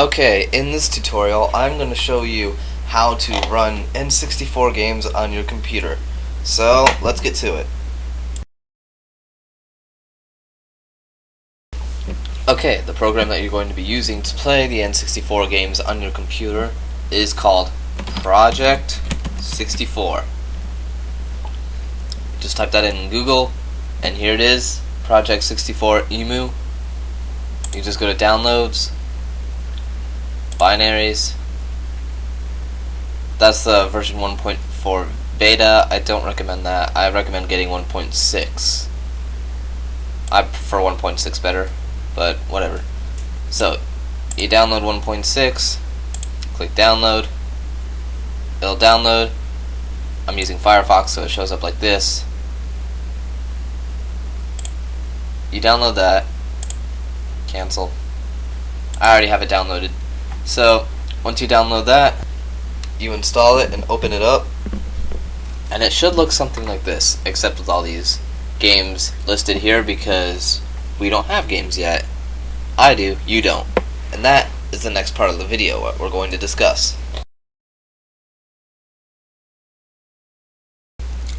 Okay, in this tutorial I'm going to show you how to run N64 games on your computer. So, let's get to it. Okay, the program that you're going to be using to play the N64 games on your computer is called Project 64. Just type that in Google, and here it is, Project 64 EMU. You just go to Downloads, Binaries. That's the version 1.4 beta. I don't recommend that. I recommend getting 1.6. I prefer 1.6 better, but whatever. So, you download 1.6, click download. It'll download. I'm using Firefox, so it shows up like this. You download that. Cancel. I already have it downloaded. So, once you download that, you install it and open it up. And it should look something like this, except with all these games listed here because we don't have games yet. I do, you don't. And that is the next part of the video, what we're going to discuss.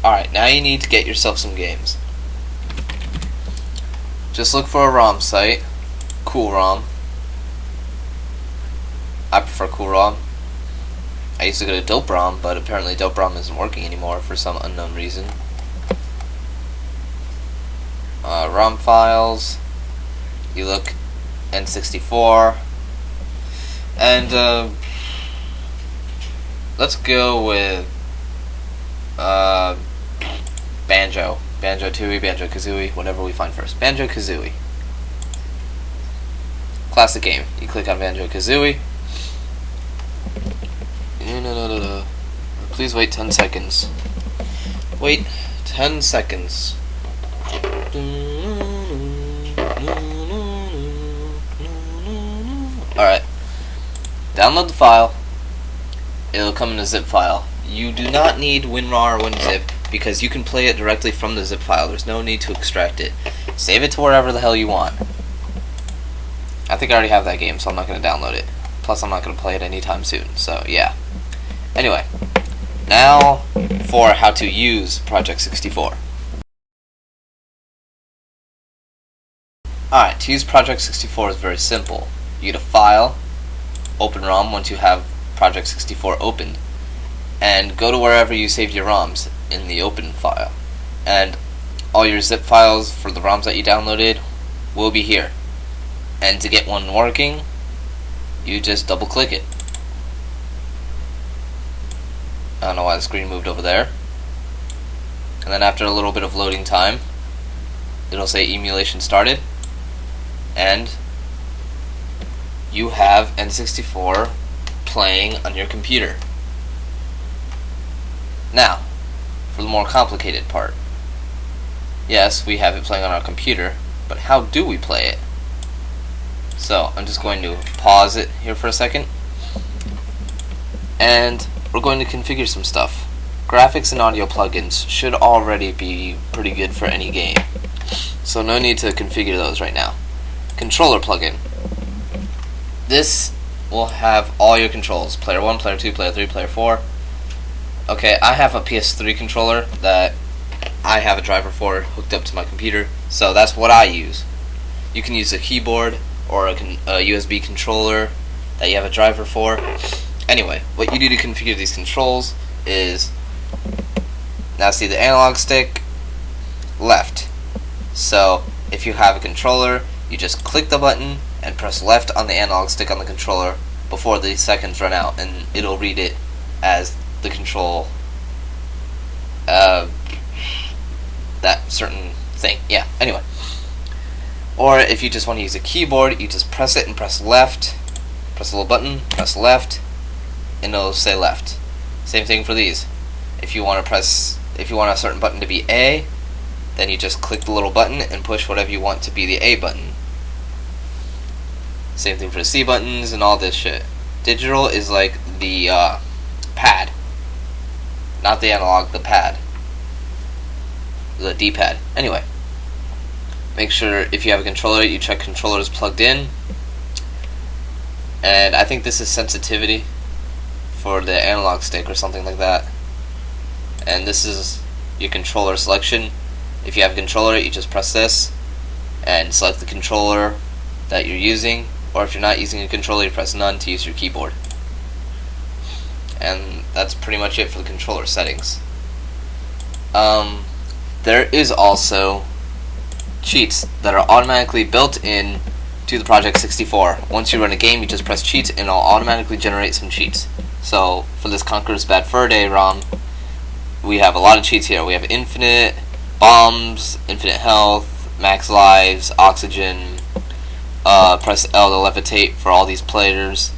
Alright, now you need to get yourself some games. Just look for a ROM site. Cool ROM. I prefer Cool ROM. I used to go to Dope ROM, but apparently Dope ROM isn't working anymore for some unknown reason. ROM files. You look N64. And let's go with Banjo. Banjo-Tooie, Banjo-Kazooie, whatever we find first. Banjo-Kazooie. Classic game. You click on Banjo-Kazooie. Please wait 10 seconds. Wait 10 seconds. Alright. Download the file. It'll come in a zip file. You do not need WinRAR or WinZip because you can play it directly from the zip file. There's no need to extract it. Save it to wherever the hell you want. I think I already have that game, so I'm not going to download it. Plus, I'm not going to play it anytime soon, so yeah. Anyway, now for how to use Project 64. Alright, to use Project 64 is very simple. You get a file, open ROM once you have Project 64 opened, and go to wherever you saved your ROMs in the open file. And all your zip files for the ROMs that you downloaded will be here. And to get one working, you just double click it. I don't know why the screen moved over there. And then after a little bit of loading time, it'll say emulation started, and you have N64 playing on your computer. Now, for the more complicated part. Yes, we have it playing on our computer, but how do we play it? So, I'm just going to pause it here for a second, and we're going to configure some stuff. Graphics and audio plugins should already be pretty good for any game, so no need to configure those right now. Controller plugin. This will have all your controls. Player 1, Player 2, Player 3, Player 4. Okay, I have a PS3 controller that I have a driver for hooked up to my computer, so that's what I use. You can use a keyboard or a USB controller that you have a driver for. Anyway, what you do to configure these controls is, now see the analog stick, left. So, if you have a controller, you just click the button and press left on the analog stick on the controller before the seconds run out, and it'll read it as the control, that certain thing. Yeah, anyway. Or if you just want to use a keyboard, you just press it and press left, press a little button, press left, and it'll say left. Same thing for these. If you want a certain button to be A, then you just click the little button and push whatever you want to be the A button. Same thing for the C buttons and all this shit. Digital is like the pad. Not the analog, the pad. The D-pad. Anyway. Make sure if you have a controller, you check controllers plugged in. and I think this is sensitivity for the analog stick or something like that. And this is your controller selection. If you have a controller, you just press this and select the controller that you're using, or if you're not using a controller, you press none to use your keyboard. And that's pretty much it for the controller settings. There is also cheats that are automatically built in to the Project 64. Once you run a game, you just press cheats and it'll automatically generate some cheats. So for this Conqueror's Bad Fur Day ROM, we have a lot of cheats here. We have infinite bombs, infinite health, max lives, oxygen, press L to levitate for all these players,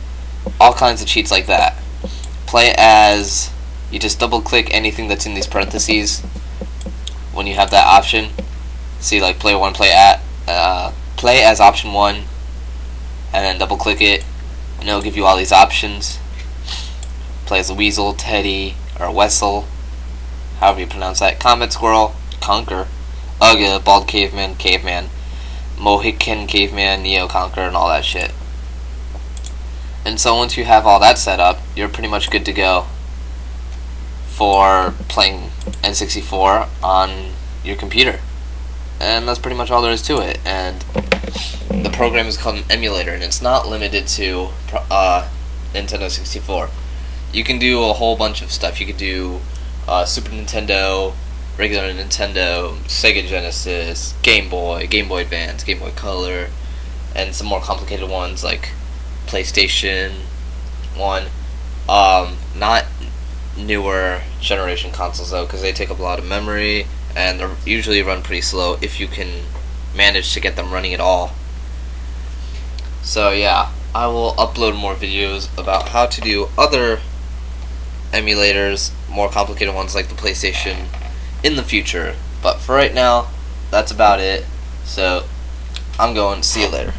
all kinds of cheats like that. Play as, you just double click anything that's in these parentheses when you have that option. See, like player 1, play as option 1, and then double click it, and it'll give you all these options. Play as a weasel, Teddy, or Wessel, however you pronounce that. Combat Squirrel, Conquer, Ugga, Bald Caveman, Mohican Caveman, Neo Conquer, and all that shit. And so once you have all that set up, you're pretty much good to go for playing N64 on your computer. And that's pretty much all there is to it. And the program is called an emulator, and it's not limited to Nintendo64. You can do a whole bunch of stuff. You could do Super Nintendo, regular Nintendo, Sega Genesis, Game Boy Advance, Game Boy Color, and some more complicated ones like PlayStation 1. Not newer generation consoles though, because they take up a lot of memory and they usually run pretty slow if you can manage to get them running at all. So yeah, I will upload more videos about how to do other emulators, more complicated ones like the PlayStation, in the future. But for right now, that's about it. So I'm going. See you later.